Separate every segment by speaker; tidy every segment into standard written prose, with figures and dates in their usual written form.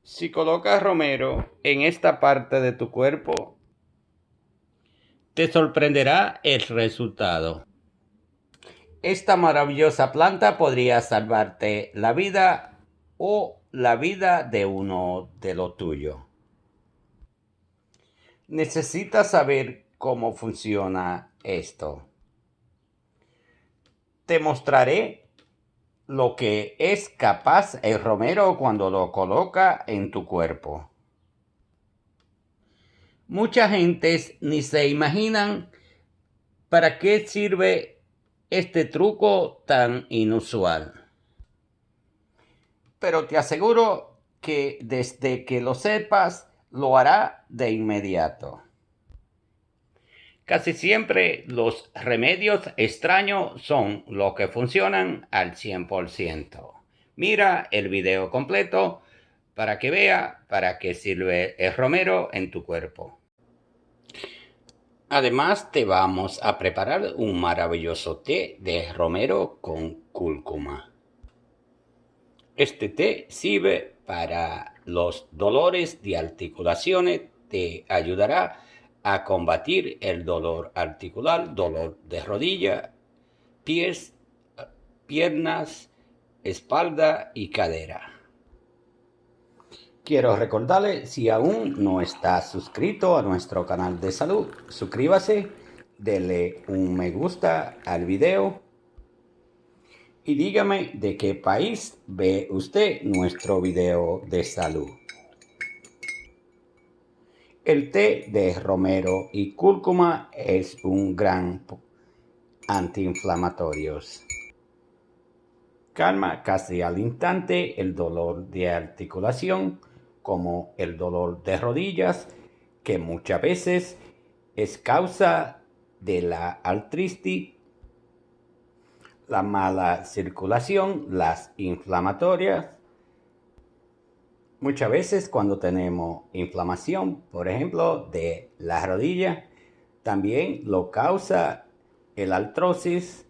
Speaker 1: Si colocas romero en esta parte de tu cuerpo, te sorprenderá el resultado. Esta maravillosa planta podría salvarte la vida o la vida de uno de los tuyos. Necesitas saber cómo funciona esto. Te mostraré lo que es capaz el romero cuando lo coloca en tu cuerpo. Mucha gente ni se imaginan para qué sirve este truco tan inusual. Pero te aseguro que desde que lo sepas, lo hará de inmediato. Casi siempre los remedios extraños son los que funcionan al 100%. Mira el video completo para que vea para qué sirve el romero en tu cuerpo. Además te vamos a preparar un maravilloso té de romero con cúrcuma. Este té sirve para los dolores de articulaciones, te ayudará a combatir el dolor articular, dolor de rodilla, pies, piernas, espalda y cadera. Quiero recordarle, si aún no está suscrito a nuestro canal de salud, suscríbase, dele un me gusta al video y dígame de qué país ve usted nuestro video de salud. El té de romero y cúrcuma es un gran antiinflamatorio. Calma casi al instante el dolor de articulación, como el dolor de rodillas, que muchas veces es causa de la artritis, la mala circulación, las inflamatorias. Muchas veces cuando tenemos inflamación, por ejemplo, de la rodilla, también lo causa el artrosis,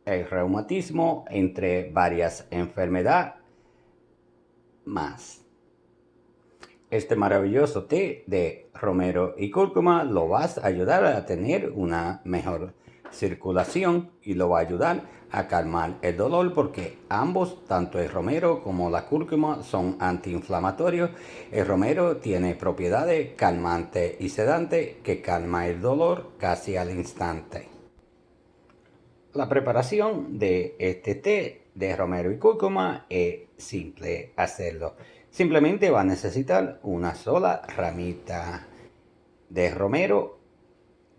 Speaker 1: el reumatismo, entre varias enfermedades más. Este maravilloso té de romero y cúrcuma lo vas a ayudar a tener una mejor circulación y lo va a ayudar a calmar el dolor, porque ambos, tanto el romero como la cúrcuma, son antiinflamatorios. El romero tiene propiedades calmantes y sedantes que calma el dolor casi al instante. La preparación de este té de romero y cúrcuma es simple hacerlo. Simplemente va a necesitar una sola ramita de romero.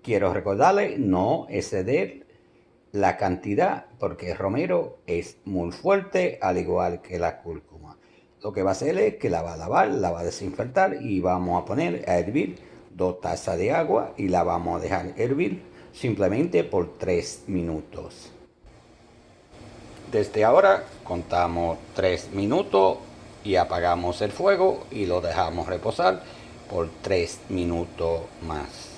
Speaker 1: Quiero recordarle no exceder la cantidad, porque el romero es muy fuerte, al igual que la cúrcuma. Lo que va a hacer es que la va a lavar, la va a desinfectar y vamos a poner a hervir 2 tazas de agua y la vamos a dejar hervir simplemente por 3 minutos. Desde ahora contamos 3 minutos y apagamos el fuego y lo dejamos reposar por 3 minutos más.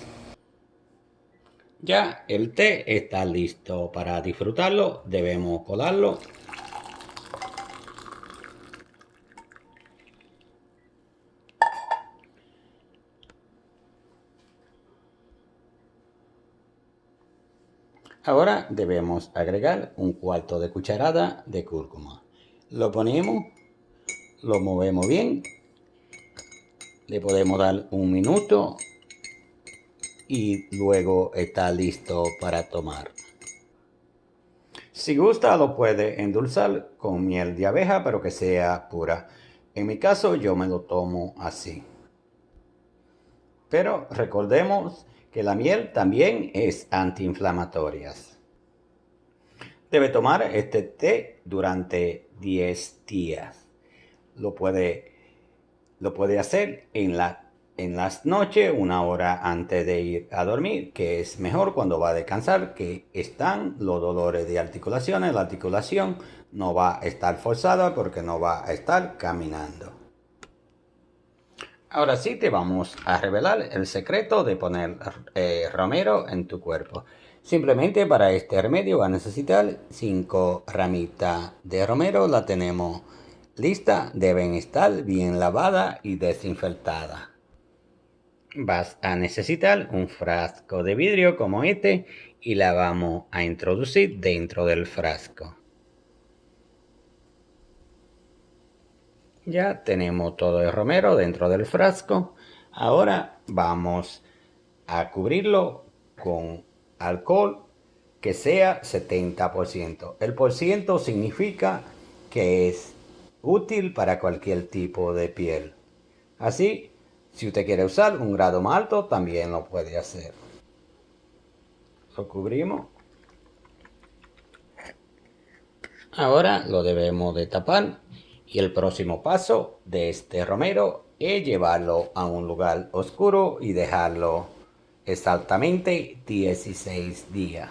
Speaker 1: Ya el té está listo para disfrutarlo. Debemos colarlo. Ahora debemos agregar 1/4 de cucharada de cúrcuma. Lo ponemos, lo movemos bien. Le podemos dar 1 minuto y luego está listo para tomar. Si gusta, lo puede endulzar con miel de abeja, pero que sea pura. En mi caso, yo me lo tomo así. Pero recordemos que la miel también es antiinflamatoria. Debe tomar este té durante 10 días. Lo puede hacer en las noches, 1 hora antes de ir a dormir, que es mejor cuando va a descansar, que están los dolores de articulaciones. La articulación no va a estar forzada porque no va a estar caminando. Ahora sí te vamos a revelar el secreto de poner romero en tu cuerpo. Simplemente para este remedio va a necesitar 5 ramitas de romero. La tenemos lista, deben estar bien lavadas y desinfectadas. Vas a necesitar un frasco de vidrio como este y la vamos a introducir dentro del frasco. Ya tenemos todo el romero dentro del frasco. Ahora vamos a cubrirlo con alcohol que sea 70%. El por ciento significa que es útil para cualquier tipo de piel. Así, si usted quiere usar un grado más alto, también lo puede hacer. Lo cubrimos. Ahora lo debemos de tapar y el próximo paso de este romero es llevarlo a un lugar oscuro y dejarlo exactamente 16 días.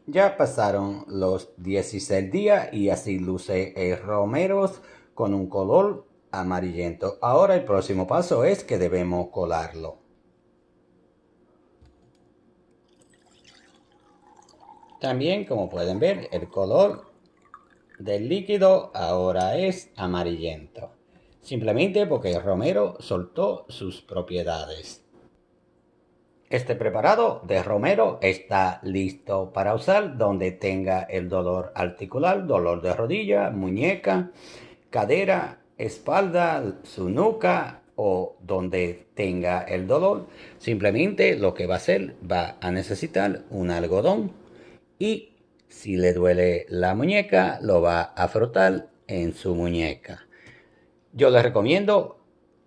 Speaker 1: Ya pasaron los 16 días y así luce el romero con un color amarillento. Ahora el próximo paso es que debemos colarlo. También, como pueden ver, el color del líquido ahora es amarillento, simplemente porque el romero soltó sus propiedades. Este preparado de romero está listo para usar donde tenga el dolor articular, dolor de rodilla, muñeca, cadera, espalda, su nuca o donde tenga el dolor. Simplemente lo que va a hacer, va a necesitar un algodón y si le duele la muñeca, lo va a frotar en su muñeca. Yo les recomiendo,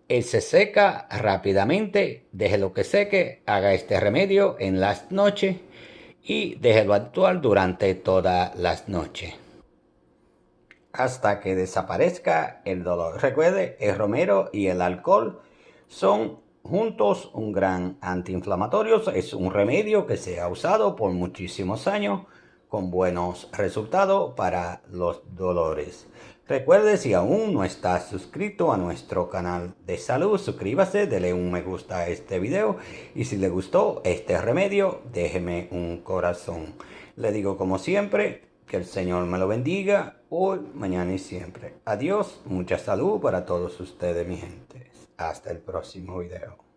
Speaker 1: él se seca rápidamente, déjelo que seque, haga este remedio en las noches y déjelo actuar durante todas las noches hasta que desaparezca el dolor. Recuerde, el romero y el alcohol son juntos un gran antiinflamatorio. Es un remedio que se ha usado por muchísimos años con buenos resultados para los dolores. Recuerde, si aún no está suscrito a nuestro canal de salud, suscríbase, dele un me gusta a este video y si le gustó este remedio, déjeme un corazón. Le digo como siempre, que el Señor me lo bendiga hoy, mañana y siempre. Adiós, mucha salud para todos ustedes, mi gente. Hasta el próximo video.